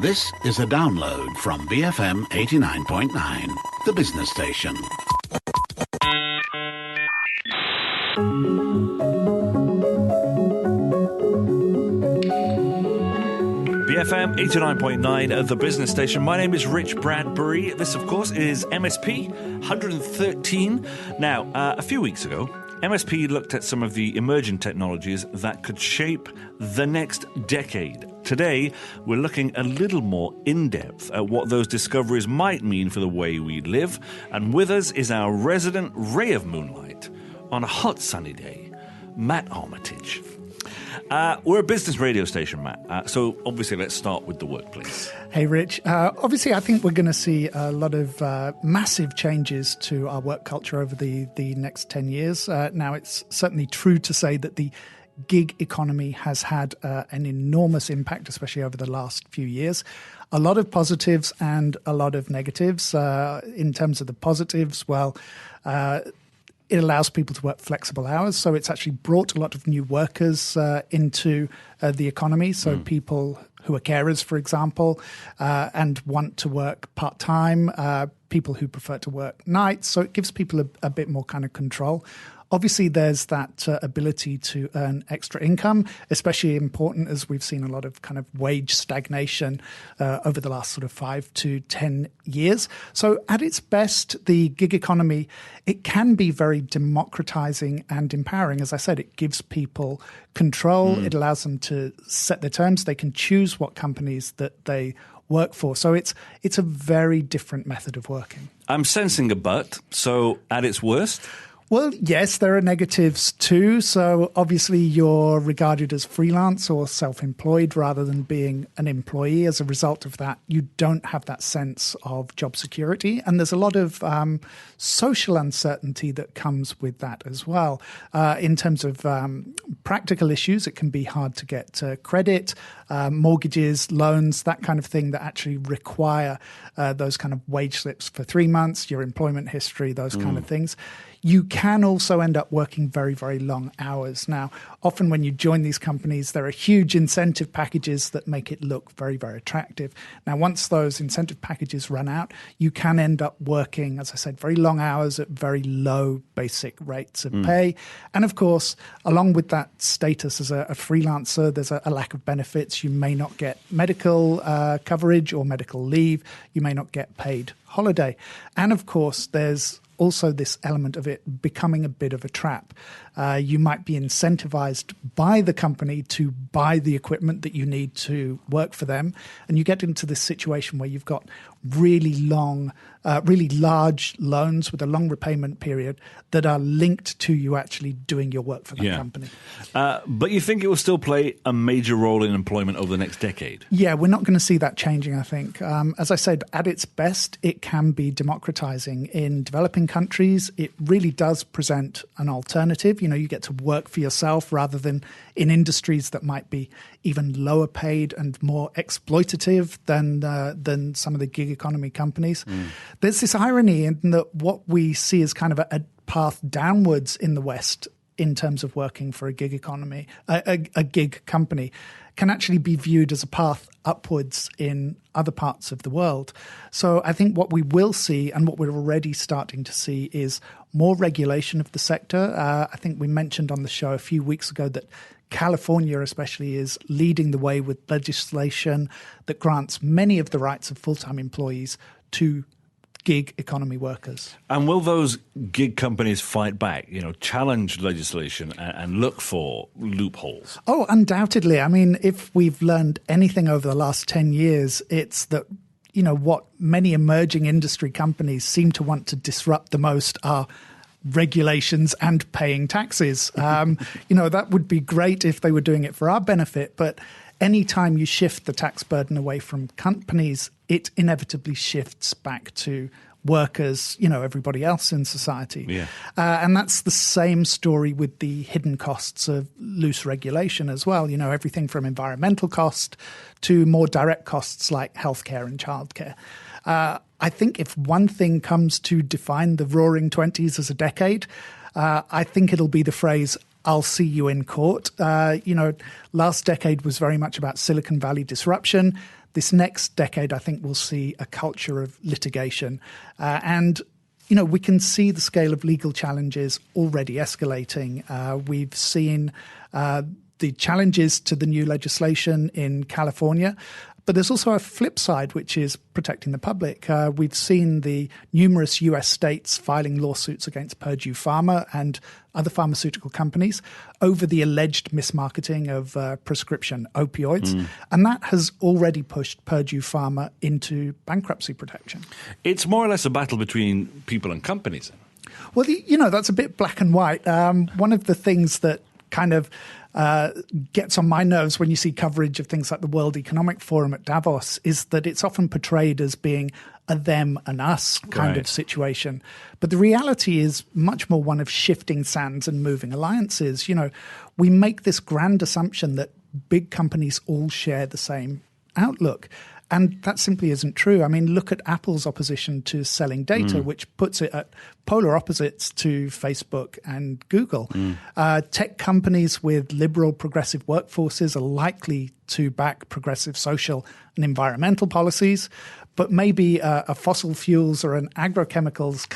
This is a download from BFM 89.9, the business station. BFM 89.9, the business station. My name is Rich Bradbury. This, of course, is MSP 113. Now, a few weeks ago, MSP looked at some of the emerging technologies that could shape the next decade. Today, we're looking a little more in-depth at what those discoveries might mean for the way we live. And with us is our resident ray of moonlight on a hot sunny day, Matt Armitage. We're a business radio station, Matt. So obviously, let's start with the workplace. Hey, Rich. Obviously, I think we're going to see a lot of massive changes to our work culture over the next 10 years. Now, it's certainly true to say that the gig economy has had an enormous impact, especially over the last few years. A lot of positives and a lot of negatives. In terms of the positives, it allows people to work flexible hours. So it's actually brought a lot of new workers into the economy. So people who are carers, for example, and want to work part-time, people who prefer to work nights. So it gives people a bit more kind of control. Obviously, there's that ability to earn extra income, especially important as we've seen a lot of kind of wage stagnation over the last sort of 5 to 10 years. So at its best, the gig economy, it can be very democratizing and empowering. As I said, it gives people control. It allows them to set their terms. They can choose what companies that they work for. So it's a very different method of working. I'm sensing a but. So at its worst? Well, yes, there are negatives too. So obviously you're regarded as freelance or self-employed rather than being an employee. As a result of that, you don't have that sense of job security. And there's a lot of social uncertainty that comes with that as well. In terms of practical issues, it can be hard to get credit, mortgages, loans, that kind of thing that actually require those kind of wage slips for 3 months, your employment history, those kind of things. You can also end up working very, very long hours. Now, often when you join these companies, there are huge incentive packages that make it look very, very attractive. Now, once those incentive packages run out, you can end up working, as I said, very long hours at very low basic rates of pay. And of course, along with that status as a freelancer, there's a lack of benefits. You may not get medical coverage or medical leave. You may not get paid holiday. And of course, there's also this element of it becoming a bit of a trap. You might be incentivized by the company to buy the equipment that you need to work for them. And you get into this situation where you've got really large loans with a long repayment period that are linked to you actually doing your work for that company. But you think it will still play a major role in employment over the next decade? Yeah, we're not going to see that changing, I think. As I said, at its best, it can be democratizing. In developing countries, it really does present an alternative. You get to work for yourself rather than in industries that might be even lower paid and more exploitative than some of the gig economy companies. There's this irony in that what we see is kind of a path downwards in the West in terms of working for a gig economy, a gig company, can actually be viewed as a path upwards in other parts of the world. So I think what we will see and what we're already starting to see is more regulation of the sector. I think we mentioned on the show a few weeks ago that California especially is leading the way with legislation that grants many of the rights of full-time employees to gig economy workers. And will those gig companies fight back, challenge legislation and look for loopholes? Oh, undoubtedly. I mean, if we've learned anything over the last 10 years, it's that, what many emerging industry companies seem to want to disrupt the most are regulations and paying taxes. That would be great if they were doing it for our benefit, but anytime you shift the tax burden away from companies, it inevitably shifts back to workers, everybody else in society. Yeah. And that's the same story with the hidden costs of loose regulation as well. Everything from environmental cost to more direct costs like healthcare and childcare. I think if one thing comes to define the Roaring '20s as a decade, I think it'll be the phrase, I'll see you in court. Last decade was very much about Silicon Valley disruption. this next decade, I think we'll see a culture of litigation. And we can see the scale of legal challenges already escalating. We've seen the challenges to the new legislation in California. But there's also a flip side, which is protecting the public. We've seen the numerous US states filing lawsuits against Purdue Pharma and other pharmaceutical companies over the alleged mismarketing of prescription opioids. And that has already pushed Purdue Pharma into bankruptcy protection. It's more or less a battle between people and companies. Well, that's a bit black and white. One of the things that kind of gets on my nerves when you see coverage of things like the World Economic Forum at Davos is that it's often portrayed as being a them and us kind of situation. But the reality is much more one of shifting sands and moving alliances. We make this grand assumption that big companies all share the same outlook. And that simply isn't true. I mean, look at Apple's opposition to selling data, which puts it at polar opposites to Facebook and Google. Tech companies with liberal, progressive workforces are likely to back progressive social and environmental policies, but maybe a fossil fuels or an agrochemicals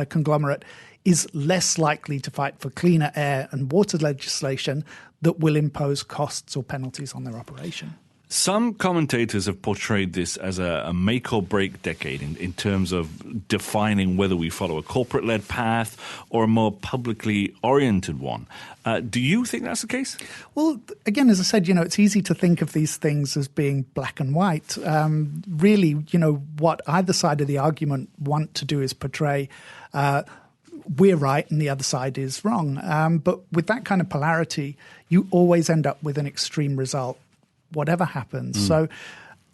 conglomerate is less likely to fight for cleaner air and water legislation that will impose costs or penalties on their operation. Some commentators have portrayed this as a make or break decade in terms of defining whether we follow a corporate-led path or a more publicly oriented one. Do you think that's the case? Well, again, as I said, it's easy to think of these things as being black and white. Really, what either side of the argument want to do is portray we're right and the other side is wrong. But with that kind of polarity, you always end up with an extreme result, whatever happens. So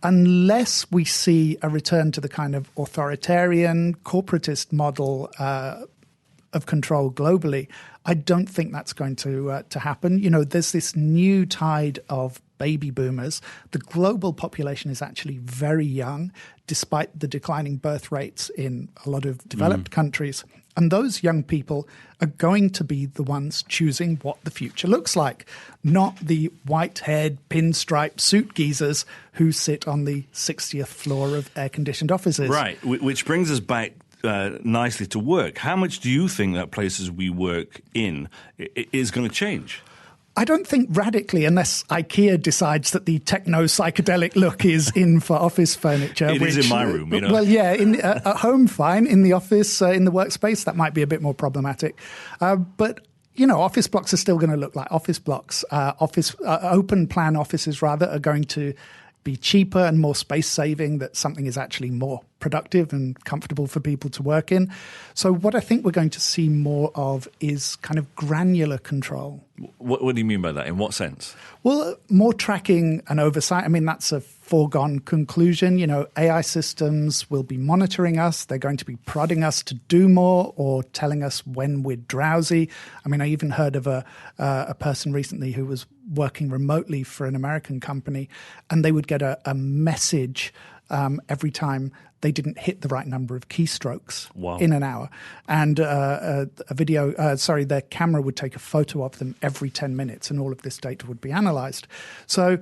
unless we see a return to the kind of authoritarian, corporatist model of control globally, I don't think that's going to happen. There's this new tide of baby boomers. The global population is actually very young, despite the declining birth rates in a lot of developed countries. And those young people are going to be the ones choosing what the future looks like, not the white-haired, pinstripe suit geezers who sit on the 60th floor of air-conditioned offices. Right, which brings us back nicely to work. How much do you think that places we work in is going to change? I don't think radically, unless IKEA decides that the techno-psychedelic look is in for office furniture. It is in my room, Well, yeah, at home, fine. In the office, in the workspace, that might be a bit more problematic. But office blocks are still going to look like office blocks. Open plan offices, rather, are going to be cheaper and more space-saving, that something is actually more productive and comfortable for people to work in. So what I think we're going to see more of is kind of granular control. What do you mean by that? In what sense? Well, more tracking and oversight. I mean, that's a foregone conclusion. AI systems will be monitoring us. They're going to be prodding us to do more or telling us when we're drowsy. I mean, I even heard of a person recently who was working remotely for an American company, and they would get a message every time they didn't hit the right number of keystrokes in an hour. And their camera would take a photo of them every 10 minutes, and all of this data would be analyzed. So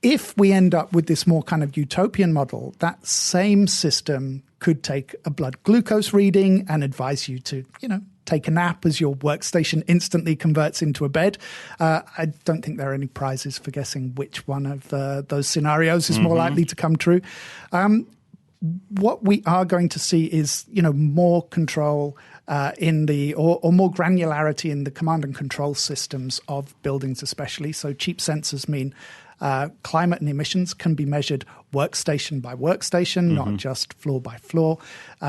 if we end up with this more kind of utopian model, that same system could take a blood glucose reading and advise you to, take a nap as your workstation instantly converts into a bed. I don't think there are any prizes for guessing which one of those scenarios is more likely to come true. What we are going to see is, more control or more granularity in the command and control systems of buildings especially. So cheap sensors mean climate and emissions can be measured workstation by workstation, not just floor by floor.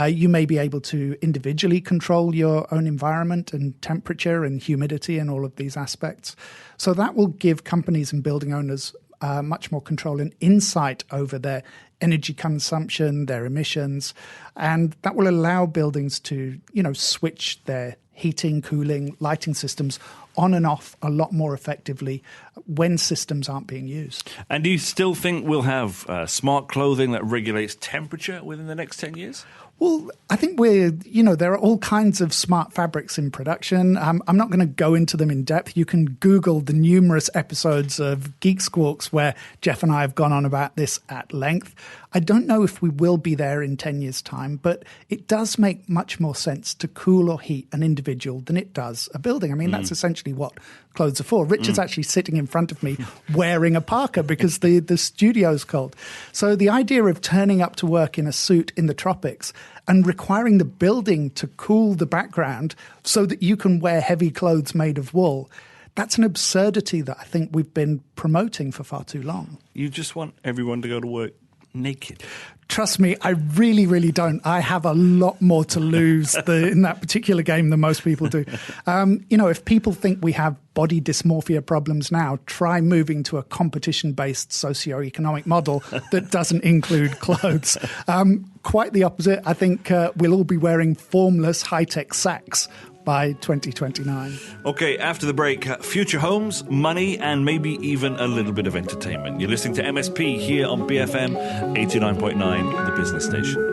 You may be able to individually control your own environment and temperature and humidity and all of these aspects. So that will give companies and building owners much more control and insight over their energy consumption, their emissions, and that will allow buildings to, switch their heating, cooling, lighting systems on and off a lot more effectively when systems aren't being used. And do you still think we'll have smart clothing that regulates temperature within the next 10 years? Well, I think there are all kinds of smart fabrics in production. I'm not going to go into them in depth. You can Google the numerous episodes of Geek Squawks where Jeff and I have gone on about this at length. I don't know if we will be there in 10 years' time, but it does make much more sense to cool or heat an individual than it does a building. I mean, that's essentially what clothes are for. Richard's actually sitting in front of me wearing a parka because the studio's cold. So the idea of turning up to work in a suit in the tropics and requiring the building to cool the background so that you can wear heavy clothes made of wool, that's an absurdity that I think we've been promoting for far too long. You just want everyone to go to work naked. Trust me, I really, really don't. I have a lot more to lose in that particular game than most people do. If people think we have body dysmorphia problems now, try moving to a competition-based socioeconomic model that doesn't include clothes. Quite the opposite. I think we'll all be wearing formless high-tech sacks by 2029. Okay, after the break, future homes, money, and maybe even a little bit of entertainment. You're listening to MSP here on BFM 89.9, the business station.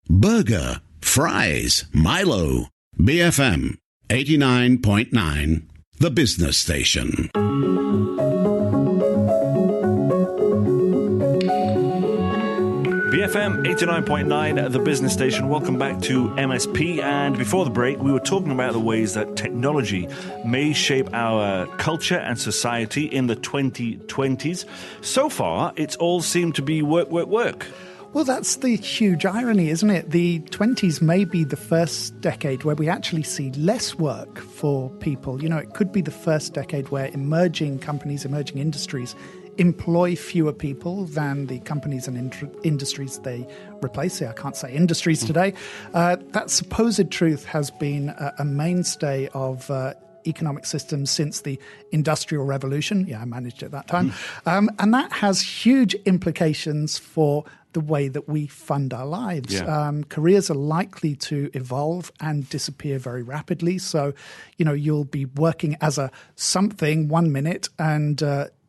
Burger, fries, Milo. BFM 89.9, the business station. BFM 89.9, the business station. Welcome back to MSP. And before the break, we were talking about the ways that technology may shape our culture and society in the 2020s. So far, it's all seemed to be work, work, work. Well, that's the huge irony, isn't it? The 20s may be the first decade where we actually see less work for people. It could be the first decade where emerging companies, emerging industries employ fewer people than the companies and industries they replace. I can't say industries today. That supposed truth has been a mainstay of economic systems since the Industrial Revolution. Yeah, I managed it that time. And that has huge implications for the way that we fund our lives. Yeah. Careers are likely to evolve and disappear very rapidly. So, you'll be working as a something 1 minute and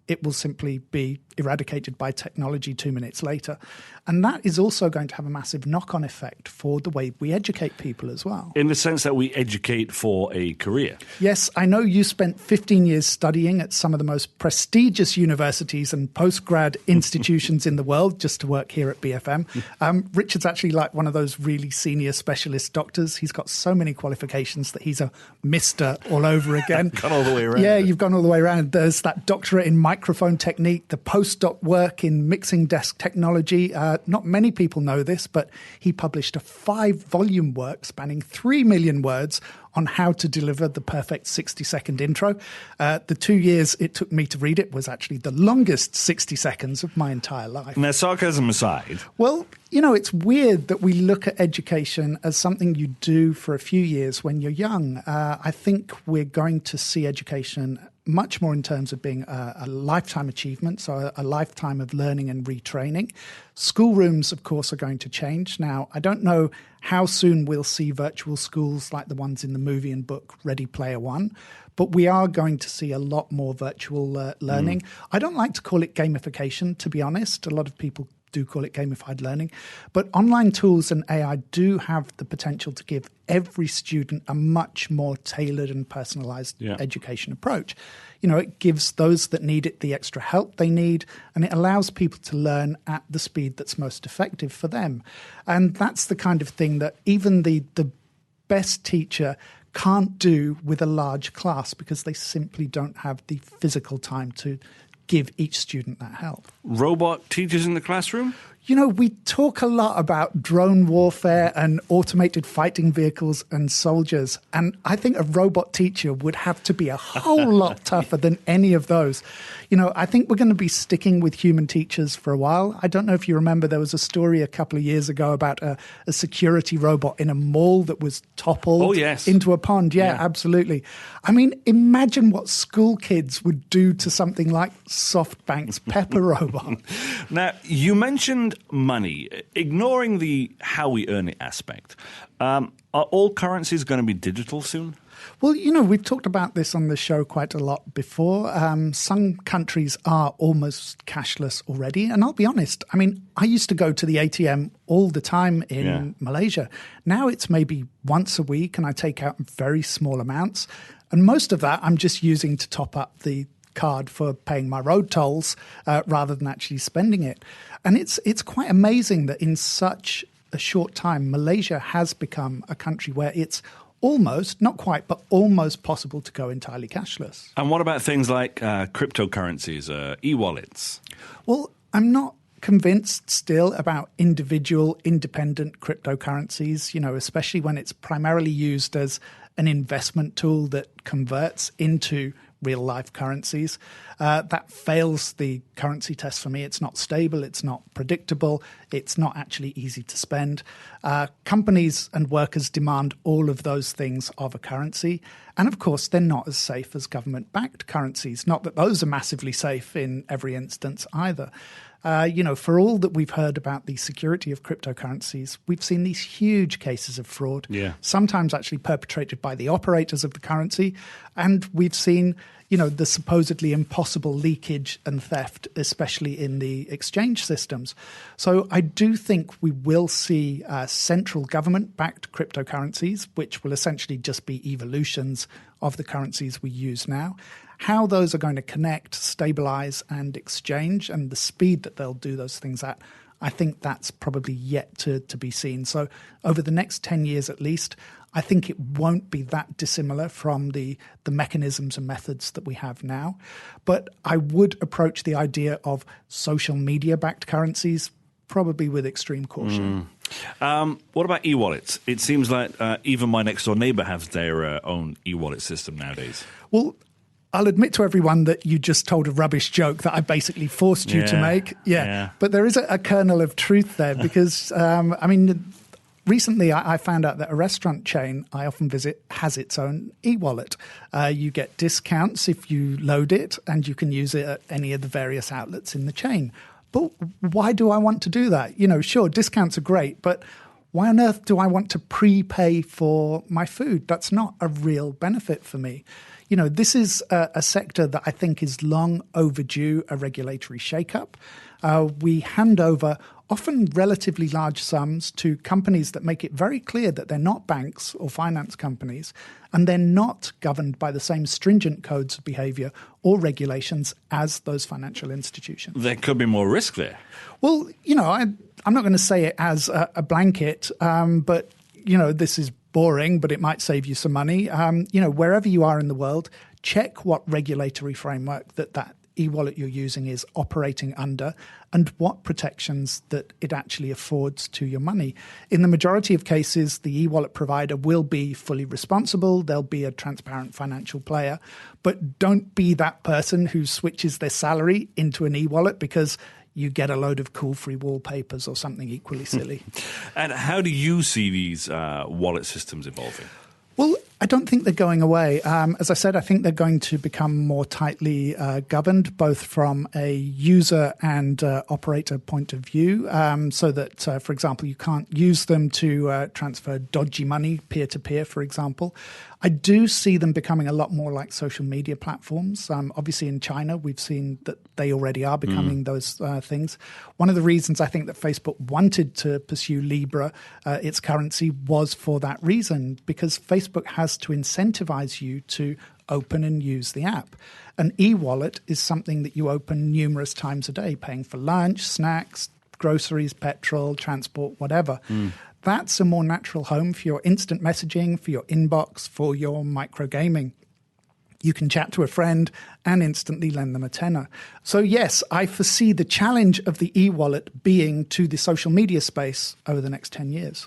it will simply be eradicated by technology 2 minutes later. And that is also going to have a massive knock-on effect for the way we educate people as well. In the sense that we educate for a career. Yes, I know you spent 15 years studying at some of the most prestigious universities and postgrad institutions in the world just to work here at BFM. Richard's actually like one of those really senior specialist doctors. He's got so many qualifications that he's a Mr. all over again. Gone all the way around. Yeah, you've gone all the way around. There's that doctorate in microphone technique, the postdoc work in mixing desk technology. Not many people know this, but he published a 5-volume work spanning 3 million words on how to deliver the perfect 60-second intro. The 2 years it took me to read it was actually the longest 60 seconds of my entire life. Now, sarcasm aside. Well, it's weird that we look at education as something you do for a few years when you're young. I think we're going to see education much more in terms of being a lifetime achievement, so a lifetime of learning and retraining. Schoolrooms, of course, are going to change. Now, I don't know how soon we'll see virtual schools like the ones in the movie and book Ready Player One, but we are going to see a lot more virtual learning. I don't like to call it gamification, to be honest. A lot of people do call it gamified learning. But online tools and AI do have the potential to give every student a much more tailored and personalized education approach. It gives those that need it the extra help they need, and it allows people to learn at the speed that's most effective for them. And that's the kind of thing that even the best teacher can't do with a large class because they simply don't have the physical time to give each student that help. Robot teachers in the classroom? We talk a lot about drone warfare and automated fighting vehicles and soldiers. And I think a robot teacher would have to be a whole lot tougher than any of those. I think we're going to be sticking with human teachers for a while. I don't know if you remember, there was a story a couple of years ago about a security robot in a mall that was toppled into a pond. Yeah, absolutely. I mean, imagine what school kids would do to something like SoftBank's Pepper robot. Now, you mentioned money, ignoring the how we earn it aspect. Are all currencies going to be digital soon? Well, we've talked about this on the show quite a lot before. Some countries are almost cashless already. And I'll be honest, I used to go to the ATM all the time in Malaysia. Now it's maybe once a week and I take out very small amounts. And most of that I'm just using to top up the card for paying my road tolls rather than actually spending it. And it's quite amazing that in such a short time, Malaysia has become a country where it's almost, not quite, but almost possible to go entirely cashless. And what about things like cryptocurrencies, e-wallets? Well, I'm not convinced still about individual independent cryptocurrencies, especially when it's primarily used as an investment tool that converts into real-life currencies. That fails the currency test for me. It's not stable. It's not predictable. It's not actually easy to spend. Companies and workers demand all of those things of a currency. And, of course, they're not as safe as government-backed currencies. Not that those are massively safe in every instance either. For all that we've heard about the security of cryptocurrencies, we've seen these huge cases of fraud, sometimes actually perpetrated by the operators of the currency. And we've seen, the supposedly impossible leakage and theft, especially in the exchange systems. So I do think we will see central government-backed cryptocurrencies, which will essentially just be evolutions of the currencies we use now. How those are going to connect, stabilize, and exchange, and the speed that they'll do those things at, I think that's probably yet to be seen. So over the next 10 years at least, I think it won't be that dissimilar from the mechanisms and methods that we have now. But I would approach the idea of social media-backed currencies probably with extreme caution. What about e-wallets? It seems like even my next-door neighbor has their own e-wallet system nowadays. Well, I'll admit to everyone that you just told a rubbish joke that I basically forced you to make. But there is a kernel of truth there because, recently I found out that a restaurant chain I often visit has its own e-wallet. You get discounts if you load it, and you can use it at any of the various outlets in the chain. But why do I want to do that? Sure, discounts are great, but why on earth do I want to prepay for my food? That's not a real benefit for me. This is a sector that I think is long overdue a regulatory shakeup. We hand over often relatively large sums to companies that make it very clear that they're not banks or finance companies, and they're not governed by the same stringent codes of behavior or regulations as those financial institutions. There could be more risk there. Well, I'm not going to say it as a blanket, but, this is boring, but it might save you some money. Wherever you are in the world, check what regulatory framework that e-wallet you're using is operating under and what protections that it actually affords to your money. In the majority of cases, the e-wallet provider will be fully responsible. They'll be a transparent financial player. But don't be that person who switches their salary into an e-wallet because you get a load of cool free wallpapers or something equally silly. And how do you see these wallet systems evolving? Well, I don't think they're going away. As I said, I think they're going to become more tightly governed, both from a user and operator point of view, so that, for example, you can't use them to transfer dodgy money peer-to-peer, for example. I do see them becoming a lot more like social media platforms. Obviously, in China, we've seen that they already are becoming those things. One of the reasons I think that Facebook wanted to pursue Libra, its currency, was for that reason, because Facebook has to incentivize you to open and use the app. An e-wallet is something that you open numerous times a day, paying for lunch, snacks, groceries, petrol, transport, whatever. That's a more natural home for your instant messaging, for your inbox, for your micro gaming. You can chat to a friend and instantly lend them a tenner. So yes, I foresee the challenge of the e-wallet being to the social media space over the next 10 years.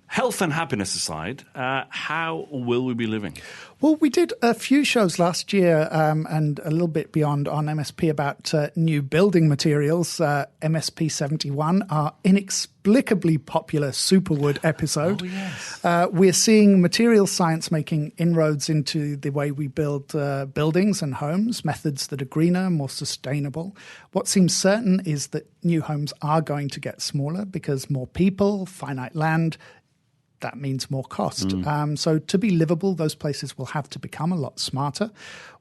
Health and happiness aside, how will we be living? Well, we did a few shows last year and a little bit beyond on MSP about new building materials. MSP113, our inexplicably popular superwood episode. Oh, yes. We're seeing material science making inroads into the way we build buildings and homes, methods that are greener, more sustainable. What seems certain is that new homes are going to get smaller because more people, finite land, that means more cost. So to be livable, those places will have to become a lot smarter.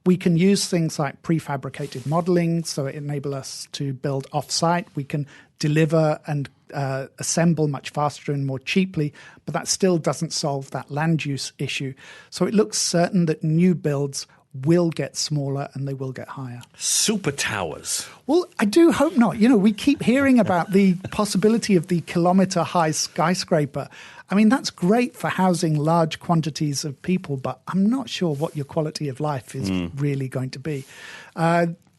We can use things like prefabricated modeling, so it enables us to build off-site. We can deliver and assemble much faster and more cheaply, but that still doesn't solve that land use issue. So it looks certain that new builds will get smaller and they will get higher. Super towers. Well, I do hope not. You know, we keep hearing about the possibility of the kilometer-high skyscraper. I mean, that's great for housing large quantities of people, but I'm not sure what your quality of life is really going to be.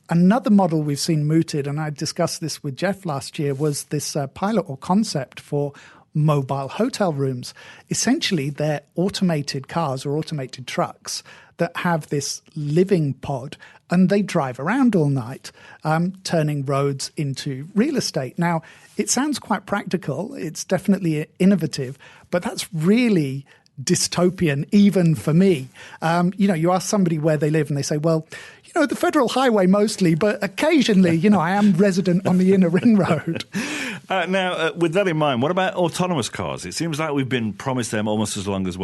Another model we've seen mooted, and I discussed this with Jeff last year, was this pilot or concept for mobile hotel rooms. Essentially, they're automated cars or automated trucks that have this living pod, and they drive around all night, turning roads into real estate. Now, it sounds quite practical. It's definitely innovative, but that's really dystopian, even for me. You ask somebody where they live and they say, well, the federal highway mostly, but occasionally, I am resident on the inner ring road. Now, with that in mind, what about autonomous cars? It seems like we've been promised them almost as long as,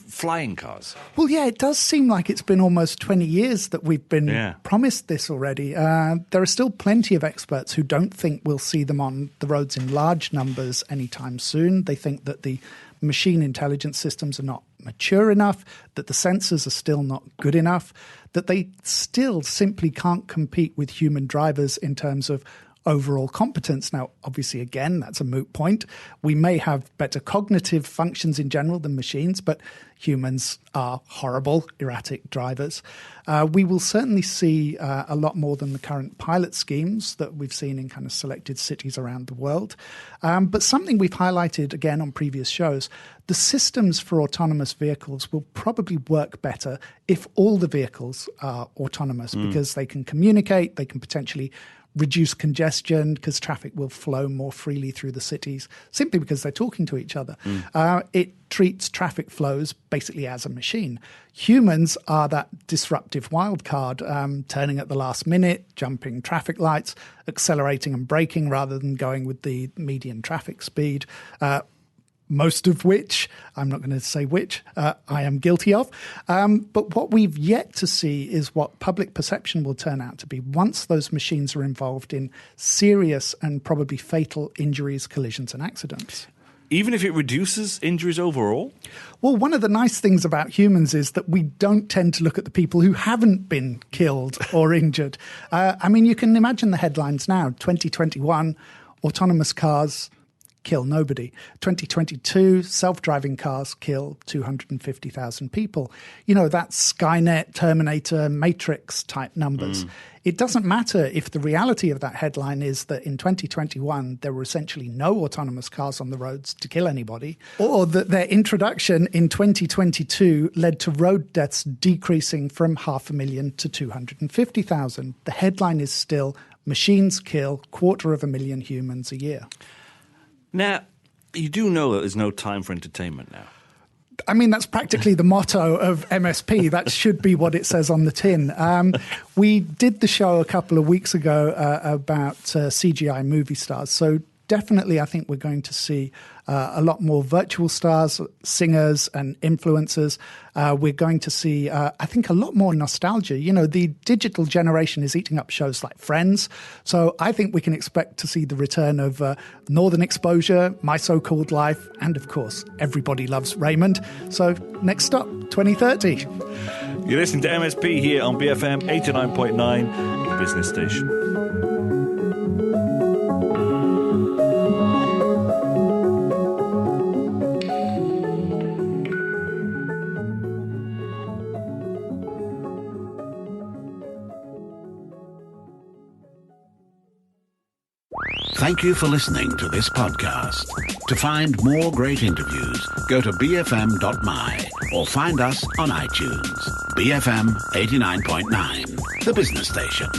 flying cars. Well, yeah, it does seem like it's been almost 20 years that we've been promised this already. There are still plenty of experts who don't think we'll see them on the roads in large numbers anytime soon. They think that the machine intelligence systems are not mature enough, that the sensors are still not good enough, that they still simply can't compete with human drivers in terms of overall competence. Now, obviously, again, that's a moot point. We may have better cognitive functions in general than machines, but humans are horrible, erratic drivers. We will certainly see a lot more than the current pilot schemes that we've seen in kind of selected cities around the world. But something we've highlighted again on previous shows, the systems for autonomous vehicles will probably work better if all the vehicles are autonomous because they can communicate, they can potentially reduce congestion because traffic will flow more freely through the cities simply because they're talking to each other. It treats traffic flows basically as a machine. Humans are that disruptive wild card, turning at the last minute, jumping traffic lights, accelerating and braking rather than going with the median traffic speed. Most of which, I'm not going to say which, I am guilty of. But what we've yet to see is what public perception will turn out to be once those machines are involved in serious and probably fatal injuries, collisions and accidents. Even if it reduces injuries overall? Well, one of the nice things about humans is that we don't tend to look at the people who haven't been killed or injured. You can imagine the headlines now. 2021, autonomous cars kill nobody. 2022, self-driving cars kill 250,000 people. That's Skynet, Terminator, Matrix type numbers. It doesn't matter if the reality of that headline is that in 2021, there were essentially no autonomous cars on the roads to kill anybody, or that their introduction in 2022 led to road deaths decreasing from 500,000 to 250,000. The headline is still, machines kill 250,000 humans a year. Now, you do know that there's no time for entertainment now. That's practically the motto of MSP. That should be what it says on the tin. We did the show a couple of weeks ago about CGI movie stars. So definitely I think we're going to see a lot more virtual stars, singers and influencers. We're going to see, I think, a lot more nostalgia. The digital generation is eating up shows like Friends. So I think we can expect to see the return of Northern Exposure, My So-Called Life, and, of course, Everybody Loves Raymond. So next stop, 2030. You're listening to MSP here on BFM 89.9, the business station. Thank you for listening to this podcast. To find more great interviews, go to bfm.my or find us on iTunes. BFM 89.9, the business station.